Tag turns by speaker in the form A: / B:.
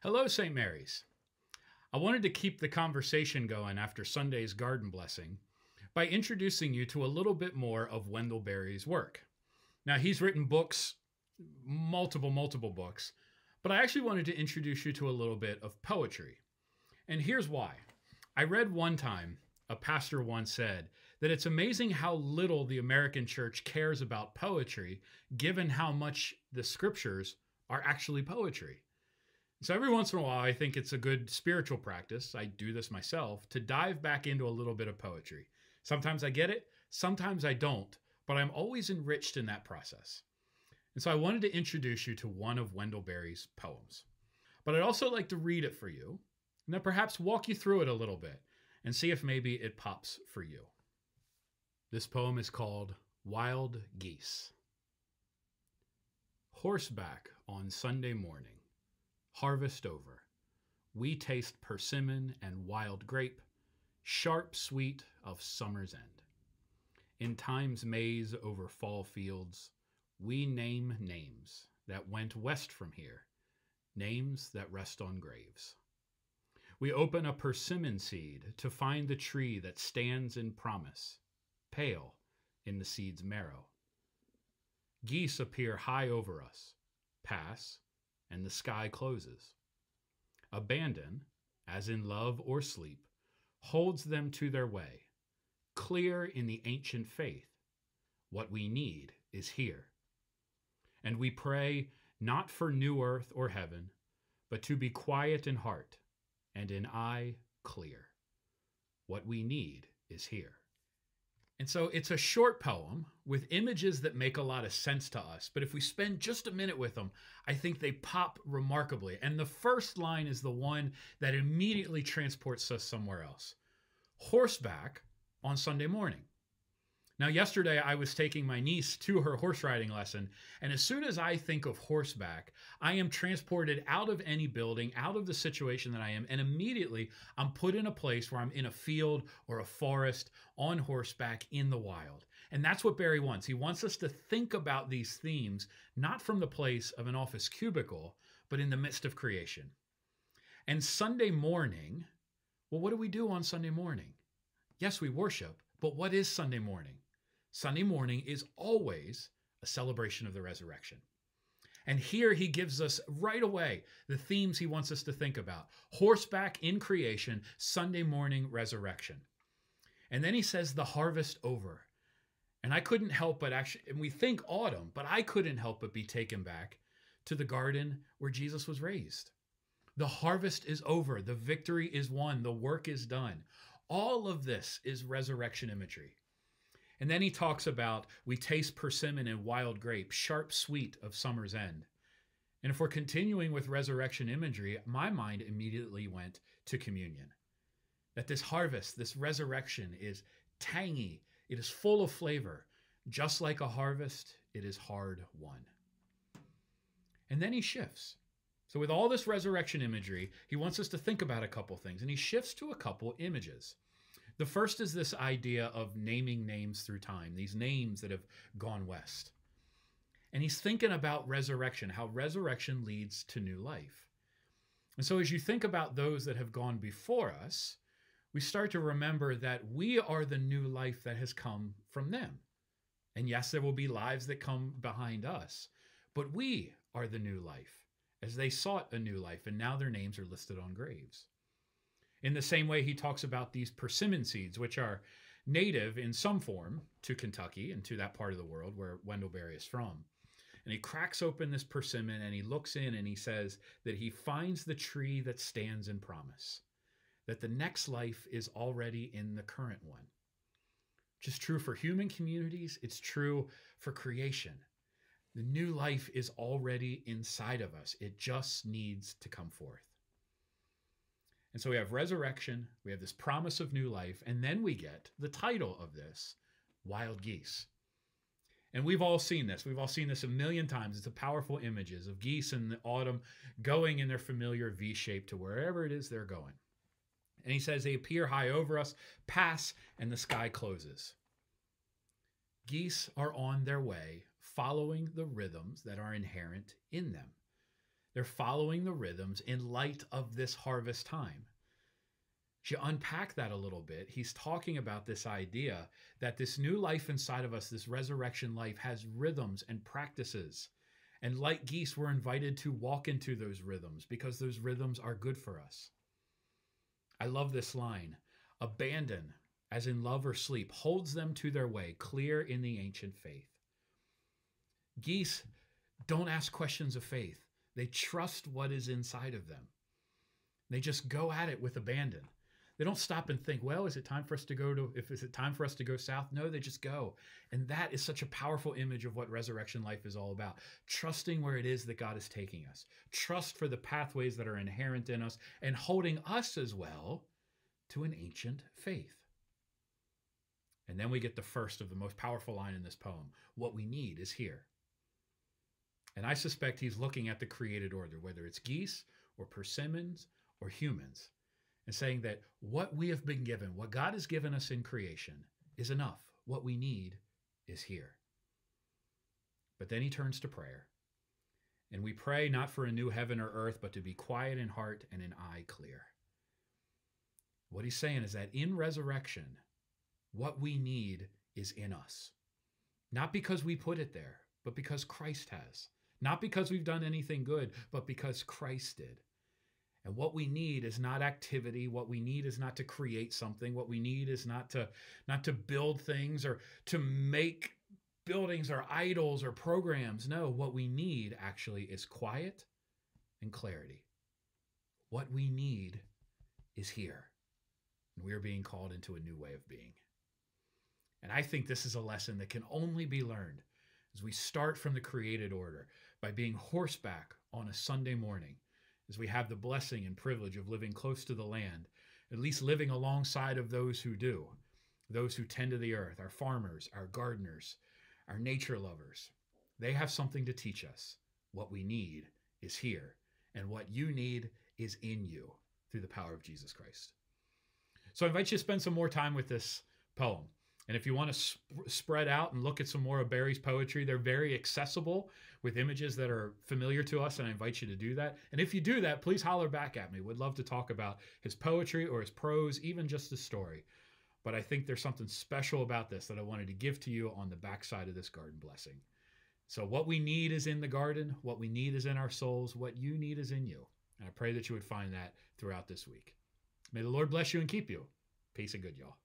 A: Hello, St. Mary's. I wanted to keep the conversation going after Sunday's garden blessing by introducing you to a little bit more of Wendell Berry's work. Now, he's written books, multiple books, but I actually wanted to introduce you to a little bit of poetry. And here's why. I read one time, a pastor once said, that it's amazing how little the American church cares about poetry, given how much the scriptures are actually poetry. So every once in a while, I think it's a good spiritual practice, I do this myself, to dive back into a little bit of poetry. Sometimes I get it, sometimes I don't, but I'm always enriched in that process. And so I wanted to introduce you to one of Wendell Berry's poems. But I'd also like to read it for you, and then perhaps walk you through it a little bit, and see if maybe it pops for you. This poem is called Wild Geese. Horseback on Sunday morning. Harvest over, we taste persimmon and wild grape, sharp sweet of summer's end. In time's maze over fall fields, we name names that went west from here, names that rest on graves. We open a persimmon seed to find the tree that stands in promise, pale in the seed's marrow. Geese appear high over us, pass, and the sky closes. Abandon, as in love or sleep, holds them to their way, clear in the ancient faith. What we need is here. And we pray not for new earth or heaven, but to be quiet in heart and in eye clear. What we need is here. And so it's a short poem with images that make a lot of sense to us. But if we spend just a minute with them, I think they pop remarkably. And the first line is the one that immediately transports us somewhere else. Horseback on Sunday morning. Now, yesterday I was taking my niece to her horse riding lesson. And as soon as I think of horseback, I am transported out of any building, out of the situation that I am. And immediately I'm put in a place where I'm in a field or a forest on horseback in the wild. And that's what Berry wants. He wants us to think about these themes, not from the place of an office cubicle, but in the midst of creation. And Sunday morning, well, what do we do on Sunday morning? Yes, we worship, but what is Sunday morning? Sunday morning is always a celebration of the resurrection. And here he gives us right away the themes he wants us to think about. Horseback in creation, Sunday morning resurrection. And then he says the harvest over. And I couldn't help but actually, and we think autumn, but I couldn't help but be taken back to the garden where Jesus was raised. The harvest is over. The victory is won. The work is done. All of this is resurrection imagery. And then he talks about we taste persimmon and wild grape, sharp sweet of summer's end. And if we're continuing with resurrection imagery, my mind immediately went to communion. That this harvest, this resurrection is tangy. It is full of flavor. Just like a harvest, it is hard won. And then he shifts. So with all this resurrection imagery, he wants us to think about a couple things. And he shifts to a couple images. The first is this idea of naming names through time, these names that have gone west. And he's thinking about resurrection, how resurrection leads to new life. And so as you think about those that have gone before us, we start to remember that we are the new life that has come from them. And yes, there will be lives that come behind us, but we are the new life as they sought a new life, and now their names are listed on graves. In the same way, he talks about these persimmon seeds, which are native in some form to Kentucky and to that part of the world where Wendell Berry is from. And he cracks open this persimmon and he looks in and he says that he finds the tree that stands in promise, that the next life is already in the current one. Which is true for human communities. It's true for creation. The new life is already inside of us. It just needs to come forth. And so we have resurrection, we have this promise of new life, and then we get the title of this, Wild Geese. And we've all seen this. We've all seen this a million times. It's a powerful images of geese in the autumn going in their familiar V shape to wherever it is they're going. And he says they appear high over us, pass, and the sky closes. Geese are on their way, following the rhythms that are inherent in them. They're following the rhythms in light of this harvest time. As you unpack that a little bit, he's talking about this idea that this new life inside of us, this resurrection life, has rhythms and practices. And like geese, we're invited to walk into those rhythms because those rhythms are good for us. I love this line. Abandon, as in love or sleep, holds them to their way, clear in the ancient faith. Geese don't ask questions of faith. They trust what is inside of them. They just go at it with abandon. They don't stop and think, well, is it time for us to go south? No, they just go. And that is such a powerful image of what resurrection life is all about. Trusting where it is that God is taking us. Trust for the pathways that are inherent in us and holding us as well to an ancient faith. And then we get the first of the most powerful line in this poem. What we need is here. And I suspect he's looking at the created order, whether it's geese or persimmons or humans, and saying that what we have been given, what God has given us in creation, is enough. What we need is here. But then he turns to prayer. And we pray not for a new heaven or earth, but to be quiet in heart and in eye clear. What he's saying is that in resurrection, what we need is in us. Not because we put it there, but because Christ has. Not because we've done anything good, but because Christ did. And what we need is not activity. What we need is not to create something. What we need is not to build things or to make buildings or idols or programs. No, what we need actually is quiet and clarity. What we need is here. And we are being called into a new way of being. And I think this is a lesson that can only be learned as we start from the created order by being horseback on a Sunday morning, as we have the blessing and privilege of living close to the land, at least living alongside of those who do, those who tend to the earth, our farmers, our gardeners, our nature lovers. They have something to teach us. What we need is here, and what you need is in you through the power of Jesus Christ. So I invite you to spend some more time with this poem. And if you want to spread out and look at some more of Berry's poetry, they're very accessible with images that are familiar to us, and I invite you to do that. And if you do that, please holler back at me. Would love to talk about his poetry or his prose, even just his story. But I think there's something special about this that I wanted to give to you on the backside of this garden blessing. So what we need is in the garden. What we need is in our souls. What you need is in you. And I pray that you would find that throughout this week. May the Lord bless you and keep you. Peace and good, y'all.